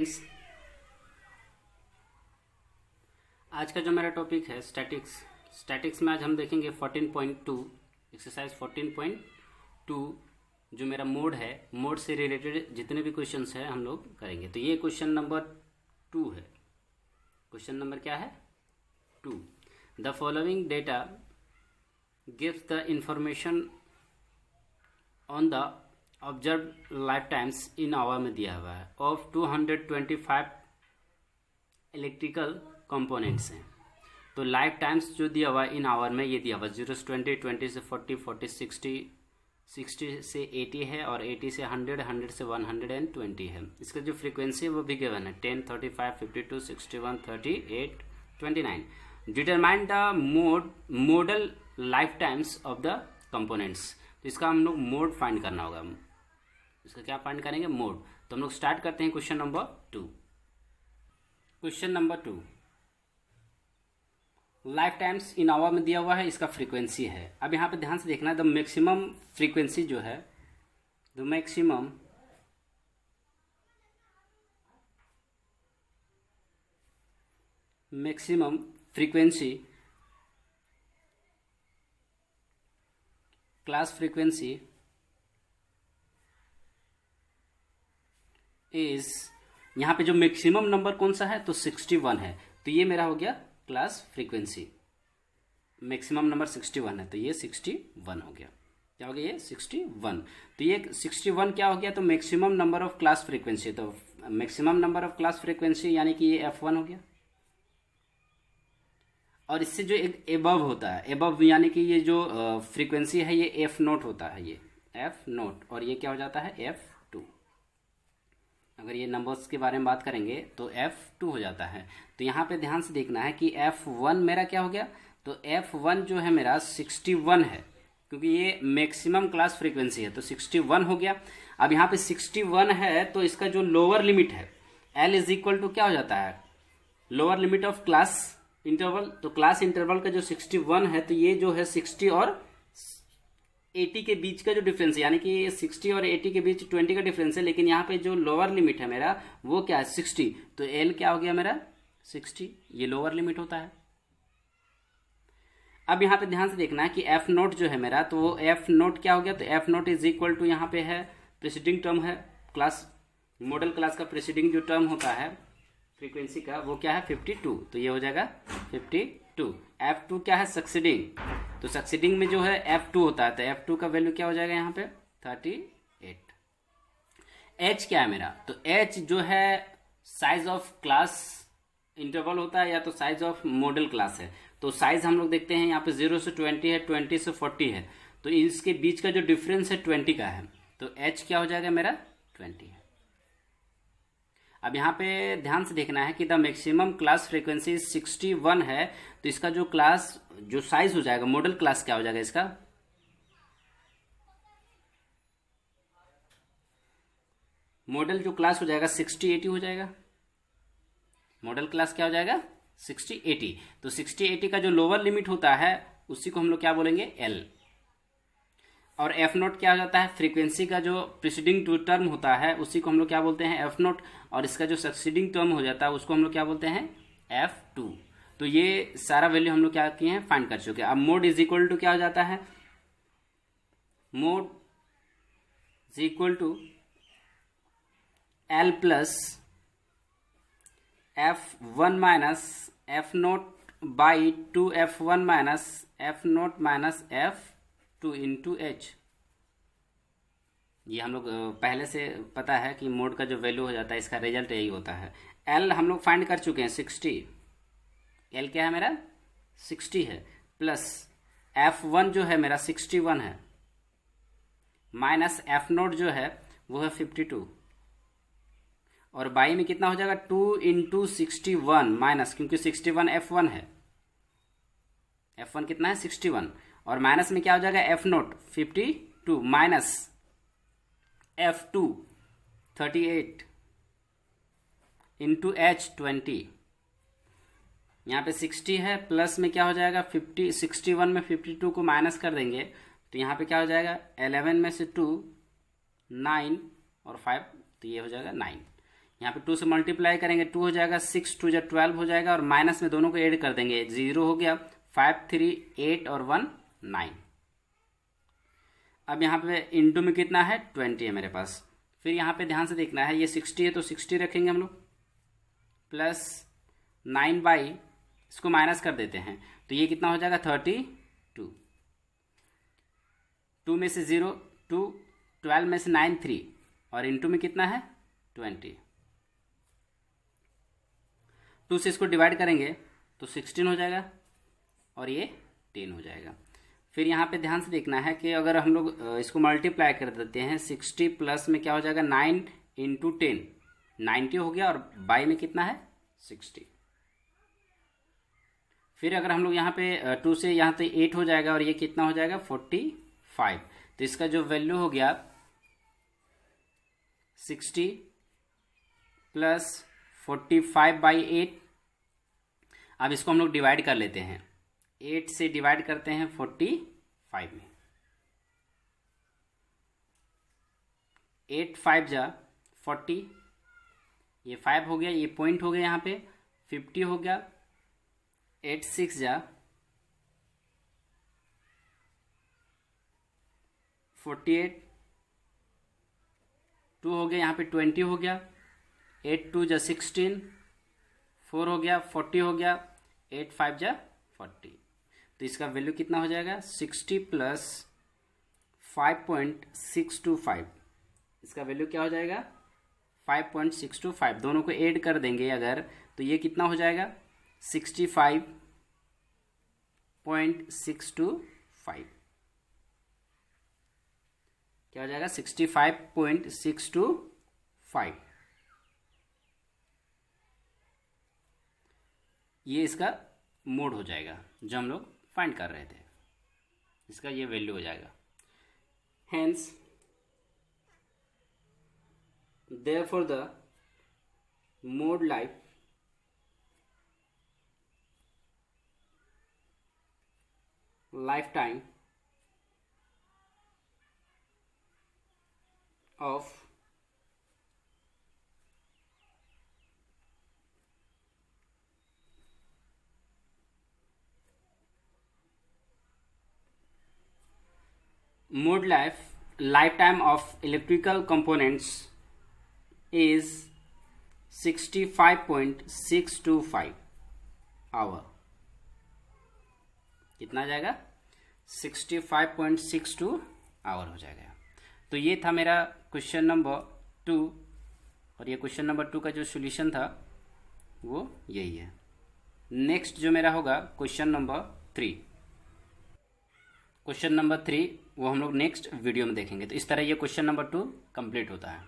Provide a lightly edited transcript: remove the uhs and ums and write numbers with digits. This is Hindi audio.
फ्रेंड्स, आज का जो मेरा टॉपिक है स्टैटिक्स में आज हम देखेंगे 14.2 एक्सरसाइज 14.2 जो मेरा मोड है, मोड से रिलेटेड जितने भी क्वेश्चंस हैं हम लोग करेंगे। तो ये क्वेश्चन नंबर 2 है। क्वेश्चन नंबर क्या है? 2। The following data gives the information on the observe life times in hour में दिया हुआ है ऑफ 225 इलेक्ट्रिकल कंपोनेंट्स हैं। तो लाइफ टाइम्स जो दिया हुआ है इन आवर में, ये दिया हुआ 0 से 20, 20 से 40, 40 60, 60 से 80 है और 80 से 100, 100 से 120 है। इसका जो फ्रीक्वेंसी है वो भी गिवन है 10, 35, 52, 61, 38, 29। Determine the model life times of the components. तो इसका हम लोग मोड फाइंड करना होगा। इसका क्या फाइंड करेंगे? मोड। तो हम लोग स्टार्ट करते हैं question number 2। Question number 2, life times in hour में दिया हुआ है, इसका फ्रीक्वेंसी है। अब यहाँ पे ध्यान से देखना है, द मैक्सिमम फ्रीक्वेंसी जो है, the maximum frequency class frequency is, यहाँ पे जो मैक्सिमम नंबर कौन सा है तो 61 है। तो ये मेरा हो गया क्लास फ्रीक्वेंसी। मैक्सिमम नंबर 61 है तो ये 61 हो गया। क्या हो गया? ये 61। तो ये 61 क्या हो गया? तो maximum number of class frequency. तो maximum number of class frequency यानी कि ये F1 हो गया। और इससे जो एक एबव होता है, एबव यानी कि ये जो फ्रीक्वेंसी है ये F0 होता है, ये F0, और ये क्या हो जाता है? F2। अगर ये नंबर्स के बारे में बात करेंगे तो F2 हो जाता है। तो यहाँ पे ध्यान से देखना है कि F1 मेरा क्या हो गया? तो F1 जो है मेरा 61 है, क्योंकि ये मैक्सिमम क्लास फ्रीक्वेंसी है तो 61 हो गया। अब यहाँ पे 61 है तो इसका जो लोअर लिमिट है L इज इक्वल टू क्या हो जाता है? Lower limit of class interval. तो क्लास इंटरवल का जो 61 है तो ये जो है 60 और 80 के बीच का जो डिफरेंस है, यानी कि 60 और 80 के बीच 20 का डिफरेंस है। लेकिन यहाँ पे जो लोअर लिमिट है मेरा वो क्या है? 60। तो L क्या हो गया मेरा? 60। ये लोअर लिमिट होता है। अब यहाँ पे ध्यान से देखना है कि F0 जो है मेरा, तो वो F0 क्या हो गया? तो F0 इज इक्वल टू, यहाँ पे है प्रीसीडिंग टर्म है क्लास, मॉडल क्लास का प्रीसीडिंग जो टर्म होता है फ्रीक्वेंसी का, वो क्या है? 52। तो ये हो जाएगा 52। F2 क्या है? सक्सीडिंग। तो सक्सीडिंग में जो है F2 होता है, तो F2 का वैल्यू क्या हो जाएगा यहाँ पे? 38। H क्या है मेरा? तो H जो है साइज ऑफ क्लास इंटरवल होता है या तो साइज ऑफ मॉडल क्लास है। तो साइज हम लोग देखते हैं यहाँ पे 0 से 20 है, 20 से 40 है, तो इसके बीच का जो डिफरेंस है 20 का है। तो H क्या हो जाएगा मेरा? 20 है। अब यहाँ पे ध्यान से देखना है कि द मैक्सिमम क्लास फ्रीक्वेंसी 61 है, तो इसका जो क्लास जो साइज हो जाएगा, मॉडल क्लास क्या हो जाएगा इसका? मॉडल जो क्लास हो जाएगा 60-80 हो जाएगा। मॉडल क्लास क्या हो जाएगा? 60-80। तो 60-80 का जो लोअर लिमिट होता है उसी को हम लोग क्या बोलेंगे? L। और F0 क्या हो जाता है? फ्रीक्वेंसी का जो प्रीसीडिंग टर्म होता है उसी को हम लोग क्या बोलते हैं? F0। और इसका जो सक्सीडिंग टर्म हो जाता है उसको हम लोग क्या बोलते हैं? F2। तो ये सारा वैल्यू हम लोग क्या किए हैं? फाइंड कर चुके हैं। अब मोड इज इक्वल टू क्या हो जाता है? Mode is equal to L plus F1 minus F0 by 2F1 minus F0 minus F2 into H। ये हम लोग पहले से पता है कि मोड का जो वैल्यू हो जाता है इसका रिजल्ट यही होता है। L हम लोग फाइंड कर चुके हैं 60। L क्या है मेरा? 60 है, प्लस F1 जो है मेरा 61 है, माइनस F0 जो है वो है 52, और बाई में कितना हो जाएगा? 2 इंटू 61 माइनस, क्योंकि 61 F1 है, F1 कितना है? 61, और माइनस में क्या हो जाएगा? F0 52 minus F2 38 into H 20। यहाँ पे 60 है, प्लस में क्या हो जाएगा? 61 में 52 को माइनस कर देंगे तो यहाँ पे क्या हो जाएगा? 11 में से 2 9 और 5, तो ये हो जाएगा 9। यहाँ पे 2 से मल्टीप्लाई करेंगे 2 हो जाएगा, 6 2 जा 12 हो जाएगा, और माइनस में दोनों को ऐड कर देंगे, 0 हो गया, 5 3 8 और 1 9। अब यहाँ पे इंटू में कितना है 20 है मेरे पास। फिर यहाँ पे ध्यान से देखना है, ये 60 है तो 60 रखेंगे हम लोग, प्लस 9 बाई, इसको माइनस कर देते हैं तो ये कितना हो जाएगा 32। 2 में से 0 2, 12 में से 9 3, और इंटू में कितना है 20। 2 से इसको डिवाइड करेंगे तो 16 हो जाएगा, और ये 10 हो जाएगा। फिर यहाँ पे ध्यान से देखना है कि अगर हम लोग इसको मल्टीप्लाई कर देते हैं, 60 प्लस में क्या हो जाएगा 9 इंटू 10, 90 हो गया, और बाई में कितना है 60। फिर अगर हम लोग यहाँ पे 2 से यहाँ पे 8 हो जाएगा, और ये कितना हो जाएगा 45। तो इसका जो वैल्यू हो गया 60 प्लस 45 बाई 8। अब इसको हम लोग डिवाइड कर लेते हैं, 8 से डिवाइड करते हैं 45 में, 8 5 जा 40, ये 5 हो गया, ये पॉइंट हो गया यहाँ पे 50 हो गया, 8 6 जा 48, 2 हो गया यहाँ पे 20 हो गया, 8 2 जा 16, 4 हो गया 40 हो गया, 8 5 जा 40। तो इसका वैल्यू कितना हो जाएगा 60 प्लस 5.625, इसका वैल्यू क्या हो जाएगा 5.625। दोनों को ऐड कर देंगे अगर, तो ये कितना हो जाएगा 65.625। क्या हो जाएगा 65.625। ये इसका मोड हो जाएगा जो हम लोग फाइंड कर रहे थे, इसका ये वैल्यू हो जाएगा। Hence therefore the mode lifetime of lifetime of electrical components is 65.625 hour. कितना जाएगा 65.62 आवर हो जाएगा। तो ये था मेरा क्वेश्चन नंबर 2, और ये क्वेश्चन नंबर 2 का जो सॉल्यूशन था वो यही है। नेक्स्ट जो मेरा होगा क्वेश्चन नंबर 3। क्वेश्चन नंबर 3 वो हम लोग नेक्स्ट वीडियो में देखेंगे। तो इस तरह ये क्वेश्चन नंबर 2 कंप्लीट होता है।